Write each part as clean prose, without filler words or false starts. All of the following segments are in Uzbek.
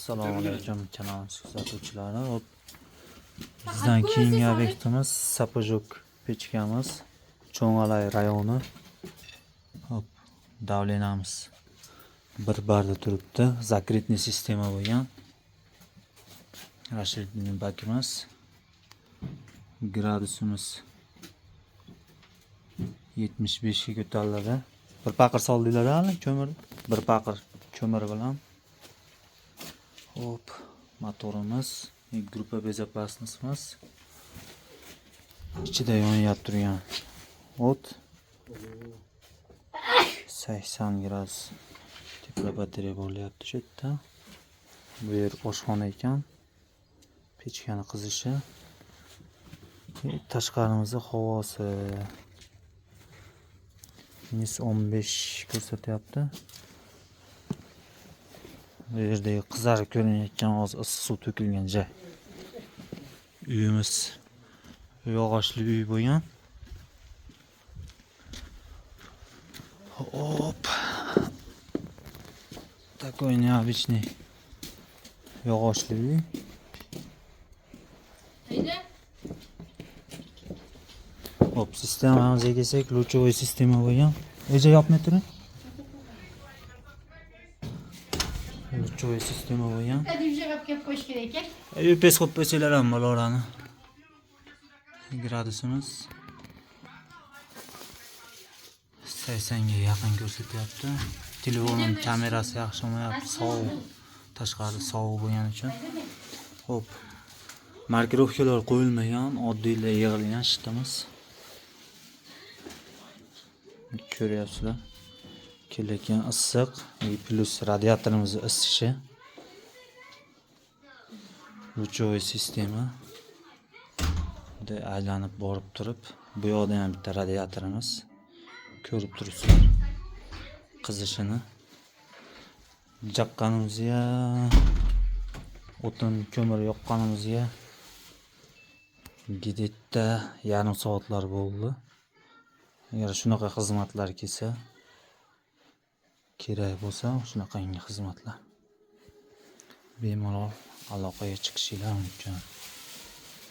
Assalomu alaykum kanalimiz kuzatuvchilari. Bizdan keyingi obyektimiz Sapojok pechkamiz, Cho'ng'alay rayoni. Hop, davlenamiz bir barda turibdi. Zakritniy sistema bo'lgan. Расширительный bakimiz. Gradusimiz 75 ga ko'tariladi. Bir paqir soldinglar hali ko'mir. Bir paqir ko'mir bilan. Hop, motorimiz, gruppa bezopasностimiz. Ichida yonib turgan o't 80 gradus tepla batareya bo'lyapti shu yerda. Bu yer oshxona ekan. Pechkani qizishi. Tashqarimizda havosi -15 ko'rsatyapti. Bu yerdagi qizarib ko'rinayotgan hozir issiq suv to'kilgan joy. Uyimiz yog'ochli uy bo'lgan. Hop. Такой необычный yog'ochli uy. Hop, sistemamizga kelsak, ключевой sistema bo'lgan. Eja yopmay turing. Ключевой sistema bo'lgan. UPS qo'yib qo'ysanglar ham bo'laveradi. Gradusimiz 80 ga yaqin ko'rsatyapti. Telefonim kamerasi yaxshi olmayapti, sovuq. Tashqari sovuq bo'lgani uchun. Hop. Markirovkalar qo'yilmagan, oddiylar yig'ilgan shitamiz. Ko'ryapsizlar. Kelayotgan issiq, plus radiatorimiz isishi. Ключевой sistema. Bunday aylanib borib turib, bu yoqda ham bitta radiatorimiz. Ko'rib turibsizlar qizishini. Jaqqanimizga, o'tin ko'mir yoqqanimizga gidetda yarim soatlar bo'ldi. Agar shunaqa xizmatlar kelsa, kerak bo'lsa, shunaqangi xizmatlar bemalol aloqaga chiqishinglar mumkin.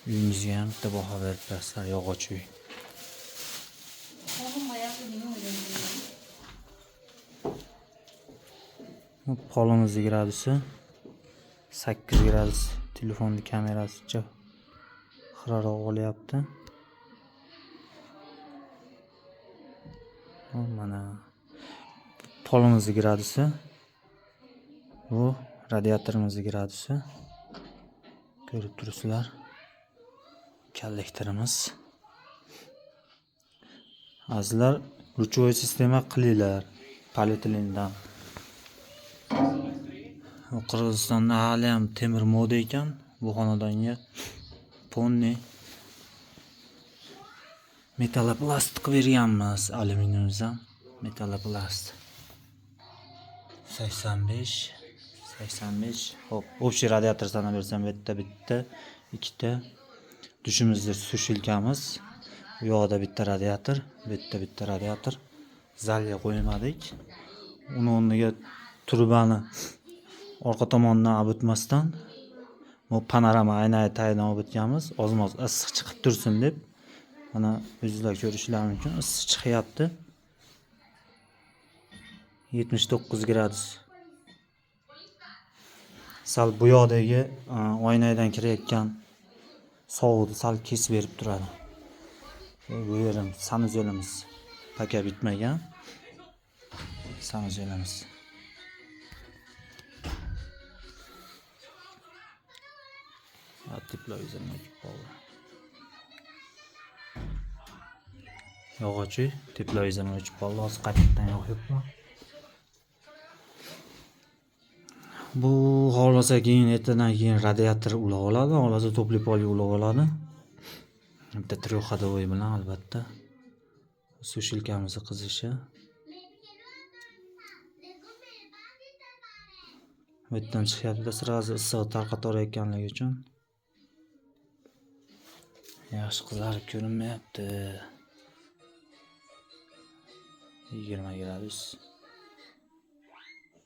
Uyingizga ham bitta baho berib berasizlar, yog'och uy. Polimizni gradusi 8 gradus. Telefonning kamerasicha xiraroq olyapti. Mana polimizni gradusi. Bu radiatorimizning gradusi. Ko'rib turibsizlar. Kollektorimiz. Azizlar, ключевой sistema qilinglar polietilendan. Qirg'izistonda hali ham temir moda ekan. Bu xonadonga ponni metaloplast qilib berganmiz. Alyuminiyimiz ham metaloplast. 85. Hop, общий radiator sanab bersam bitta, ikkita. Dushimizda sushilkamiz. Bu yoqda bitta radiator, bitta radiator. Zalga qo'ymadik. Uni o'rniga turbani orqa tomonidan abitmasdan bu panorama aynaga tayinlab o'tganmiz. Ozmoz issiq chiqib tursin deb. Mana o'zingizlar ko'rishingiz mumkin, issiq chiqyapti. 79 gradus. Sal bu yoqdagi oynadan kirayotgan sovuqni sal kesib berib turadi. Bu yerim sanuzelimiz paka bitmagan. Sanuzelimiz. Teplовизorni o'chib qoldi. Yog'och uy, teplовизorni o'chib qoldi. Hozir qaytadan yoqyapti. Bu xohlasa keyin ertadan keyin radiator ulab oladi, xohlasa topli poli ulab oladi. Bitta трехходовой bilan albatta. Sushilkamizni qizishi. Bu yerdan chiqyapti, sirazi issiq tarqataverayotganligi uchun. Yaxshi qizarib ko'rinmayapti. 20 gradus.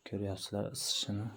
Ko'ryapsizlar isishini.